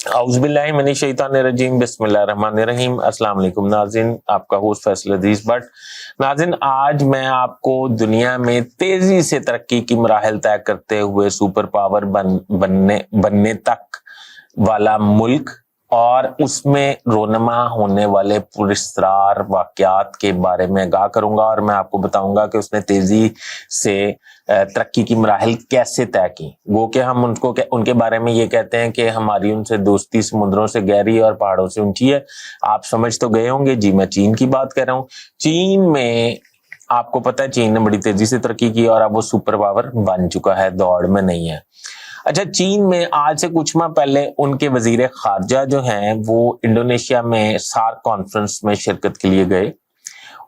औज़ुबिल्लाहि मिनश्शैतानिर्रजीम बिस्मिल्लाहिर्रहमानिर्रहीम। अस्सलाम वालेकुम नाज़रीन, आपका होस्ट फैसल अजीज बट। नाज़रीन, आज मैं आपको दुनिया में तेजी से तरक्की की मराहिल तय करते हुए सुपर पावर बनने तक वाला मुल्क और उसमें रोनमा होने वाले पुरस्कार वाक़यात के बारे में आगाह करूंगा और मैं आपको बताऊंगा कि उसने तेजी से तरक्की की मराहिल कैसे तय की। वो कि हम उनके बारे में ये कहते हैं कि हमारी उनसे दोस्ती समुद्रों से गहरी और पहाड़ों से ऊंची है। आप समझ तो गए होंगे जी, मैं चीन की बात कर रहा हूँ। चीन में आपको पता है, चीन ने बड़ी तेजी से तरक्की की और अब वो सुपर पावर बन चुका है, दौड़ में नहीं है। अच्छा, चीन में आज से कुछ माह पहले उनके वजीर खारजा जो हैं वो इंडोनेशिया में सार्क कॉन्फ्रेंस में शिरकत के लिए गए।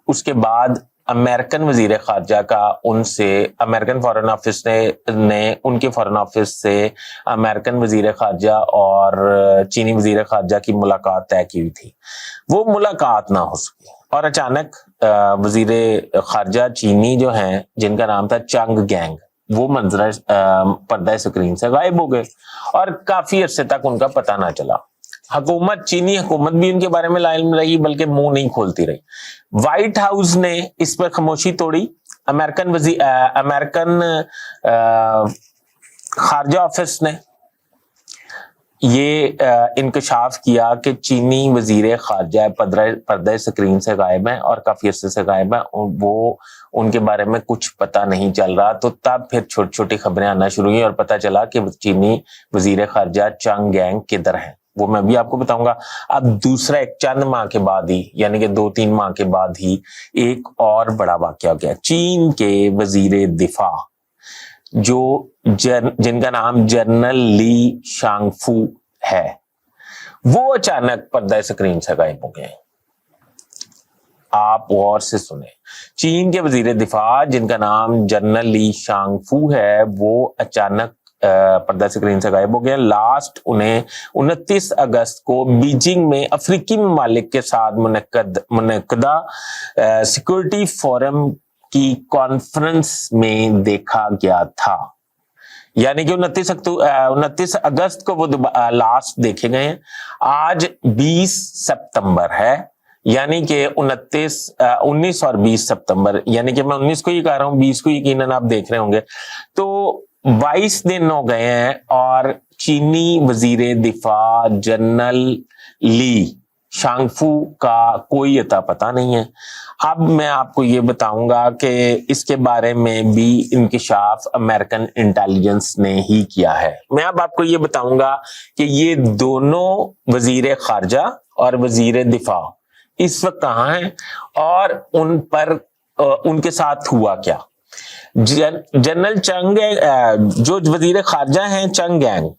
उसके बाद अमेरिकन वजीर खारजा का उनसे अमेरिकन फॉरेन ऑफिस ने उनके फॉरेन ऑफिस से अमेरिकन वजीर खारजा और चीनी वजीर खारजा की मुलाकात तय की हुई थी। वो मुलाकात ना हो सकी और अचानक वजीर खारजा चीनी जो हैं, जिनका नाम था चंग गैंग, वो मंजर पर्दा स्क्रीन से गायब हो गए और काफी अरसे तक उनका पता ना चला। चीनी हुकूमत भी उनके बारे में लाइन में रही, बल्कि मुंह नहीं खोलती रही। व्हाइट हाउस ने इस पर खामोशी तोड़ी। अमेरिकन खारजा ऑफिस ने ये इंकशाफ किया कि चीनी वजीर खारजा पर्दा स्क्रीन से गायब हैं और काफी अरसे से गायब हैं, वो उनके बारे में कुछ पता नहीं चल रहा। तो तब फिर छोटी छोटी खबरें आना शुरू हुई और पता चला कि चीनी वजीर खारजा चंग गैंग किधर हैं। वो मैं भी आपको बताऊंगा। अब दूसरा एक चंद माह के बाद ही, यानी कि 2-3 माह के बाद ही एक और बड़ा वाकया हो गया। चीन के वजीर दिफा जिनका नाम जनरल ली शांगफू है, वो अचानक पर्दा स्क्रीन से गायब हो गए। आप गौर से सुने, चीन के वजीर दिफा जिनका नाम जनरल ली शांगफू है, वो अचानक पर्दा स्क्रीन से गायब हो गए। लास्ट उन्हें 29 अगस्त को बीजिंग में अफ्रीकी ममालिक के साथ मुनक्कदा सिक्योरिटी फोरम की कॉन्फ्रेंस में देखा गया था। यानी कि 29 अगस्त को वो लास्ट देखे गए हैं। आज 20 सितंबर है, यानी कि 19 और 20 सितंबर, यानी कि मैं 19 को ही कह रहा हूं, 20 को यकीनन आप देख रहे होंगे। तो 22 दिन हो गए हैं और चीनी वजीर दिफा जनरल ली शांगफू का कोई अता पता नहीं है। अब मैं आपको ये बताऊंगा कि इसके बारे में भी इंकशाफ अमेरिकन इंटेलिजेंस ने ही किया है। मैं अब आपको ये बताऊंगा कि ये दोनों वजीर खारजा और वजीर दिफा इस वक्त कहाँ हैं और उन पर उनके साथ हुआ क्या। जनरल चंग जो वजीर खारजा हैं चंग गैंग,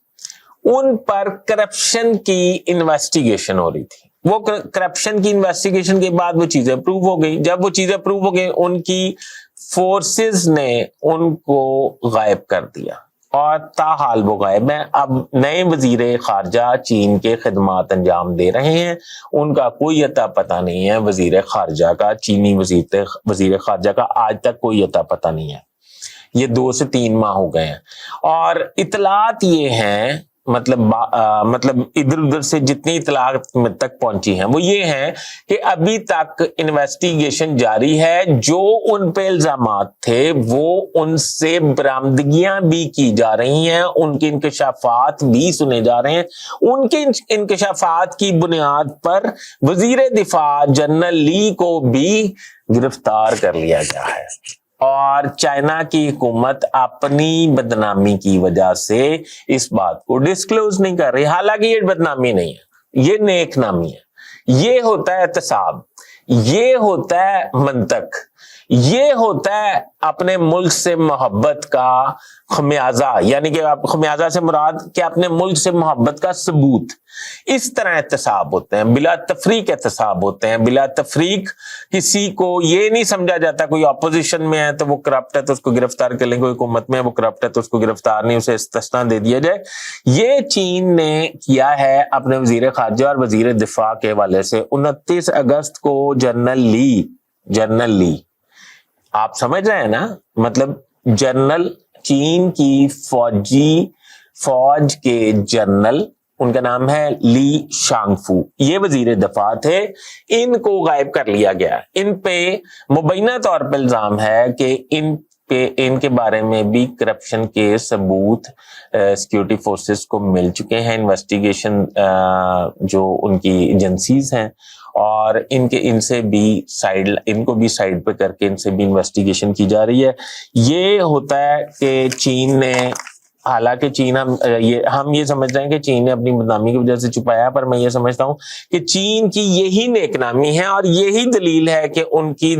उन पर करप्शन की इन्वेस्टिगेशन हो रही थी। वो करप्शन की इन्वेस्टिगेशन के बाद वो चीजें प्रूव हो गई। जब वो चीजें प्रूव हो गई, उनकी फोर्सेस ने उनको गायब कर दिया और ताहाल वो गायब हैं। अब नए वजीर खारजा चीन के खिदमात अंजाम दे रहे हैं, उनका कोई अता पता नहीं है। वजीर खारजा का, चीनी वजीर खारजा का आज तक कोई अता पता नहीं है। ये 2 से 3 माह हो गए हैं और इतलात ये हैं, मतलब इधर उधर से जितनी इतलात तक पहुंची हैं वो ये हैं कि अभी तक इन्वेस्टिगेशन जारी है। जो उन पे इल्जामात थे वो उनसे बरामदगियां भी की जा रही हैं, उनके इंकशाफात भी सुने जा रहे हैं। उनके इंकशाफात की बुनियाद पर वजीर दिफा जनरल ली को भी गिरफ्तार कर लिया गया है और चाइना की हुकूमत अपनी बदनामी की वजह से इस बात को डिस्क्लोज नहीं कर रही। हालांकि ये बदनामी नहीं है, ये नेक नामी है। ये होता है एहतसाब, ये होता है मंतक, ये होता है अपने मुल्क से मोहब्बत का खमियाजा। यानी कि आप खमियाजा से मुराद कि अपने मुल्क से मोहब्बत का सबूत। इस तरह एहतसाब होते हैं, बिला तफरीक एहतसाब होते हैं। बिला तफरीक किसी को ये नहीं समझा जाता, कोई अपोजिशन में है तो वो करप्ट है तो उसको गिरफ्तार कर लें, कोई हुकूमत में है वो करप्ट है तो उसको गिरफ्तार नहीं, उसे इस्तिस्ना दे दिया जाए। ये चीन ने किया है अपने वजीर खारजा और वजीर दिफा के हवाले से। 29 अगस्त को जनरल ली, आप समझ रहे हैं ना, मतलब जनरल, चीन की फौज के जनरल ان کا نام ہے لی شانگفو، یہ وزیر دفاع تھے، ان کو غائب کر لیا گیا۔ ان پہ مبینہ طور پہ الزام ہے کہ ان کے بارے میں بھی کرپشن کے ثبوت سیکیورٹی فورسز کو مل چکے ہیں، انویسٹیگیشن جو ان کی ایجنسیز ہیں، اور ان سے بھی ان کو بھی سائڈ پہ کر کے ان سے بھی انویسٹیگیشن کی جا رہی ہے۔ یہ ہوتا ہے کہ چین نے، حالانکہ چین ہم یہ سمجھ رہے ہیں کہ چین نے اپنی بدنامی کی وجہ سے چھپایا، پر میں یہ سمجھتا ہوں کہ چین کی یہی نیک نامی ہے اور یہی دلیل ہے کہ ان کی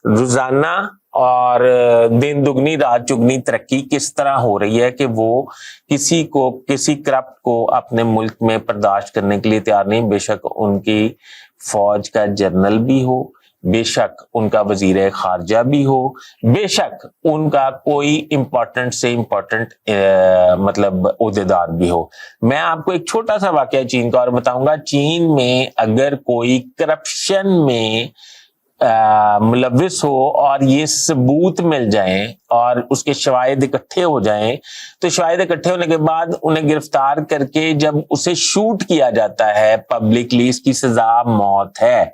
روزانہ اور دن دگنی رات چگنی ترقی کس طرح ہو رہی ہے کہ وہ کسی کرپٹ کو اپنے ملک میں برداشت کرنے کے لیے تیار نہیں، بے شک ان کی فوج کا جنرل بھی ہو، بے شک ان کا وزیر خارجہ بھی ہو، بے شک ان کا کوئی امپورٹنٹ سے امپورٹنٹ مطلب عہدیدار بھی ہو۔ میں آپ کو ایک چھوٹا سا واقعہ چین کا اور بتاؤں گا۔ چین میں اگر کوئی کرپشن میں ملوث ہو اور یہ ثبوت مل جائیں اور اس کے شواہد اکٹھے ہو جائیں، تو شواہد اکٹھے ہونے کے بعد انہیں گرفتار کر کے جب اسے شوٹ کیا جاتا ہے پبلکلی، اس کی سزا موت ہے،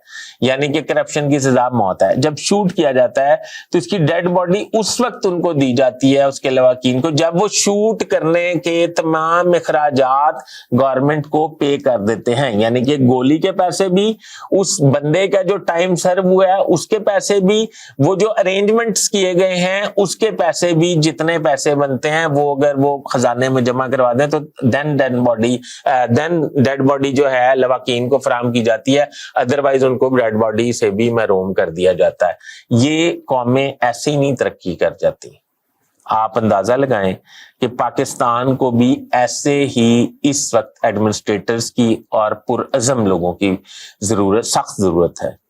یعنی کہ کرپشن کی سزا موت ہے۔ جب شوٹ کیا جاتا ہے تو اس کی ڈیڈ باڈی اس وقت ان کو دی جاتی ہے، اس کے لواحقین کو، جب وہ شوٹ کرنے کے تمام اخراجات گورنمنٹ کو پے کر دیتے ہیں، یعنی کہ گولی کے پیسے بھی، اس بندے کا جو ٹائم سرو ہوا ہے اس کے پیسے بھی، وہ جو ارینجمنٹس کیے گئے ہیں اس کے پیسے بھی، جتنے پیسے بنتے ہیں وہ اگر وہ خزانے میں جمع کروا دیں تو دین ڈیڈ باڈی جو ہے لواحقین کو فراہم کی جاتی ہے، ادروائز ان کو ڈیڈ باڈی سے بھی محروم کر دیا جاتا ہے۔ یہ قومیں ایسے ہی نہیں ترقی کر جاتی۔ آپ اندازہ لگائیں کہ پاکستان کو بھی ایسے ہی اس وقت ایڈمنسٹریٹرز کی اور پرعزم لوگوں کی سخت ضرورت ہے۔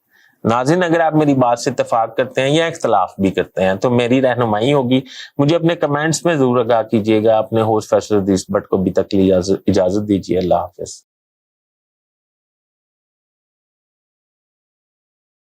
ناظرین، اگر آپ میری بات سے اتفاق کرتے ہیں یا اختلاف بھی کرتے ہیں تو میری رہنمائی ہوگی، مجھے اپنے کمنٹس میں ضرور آگاہ کیجیے گا۔ اپنے ہوسٹ فیصل حدیث بٹ کو بھی تک اجازت دیجیے۔ اللہ حافظ۔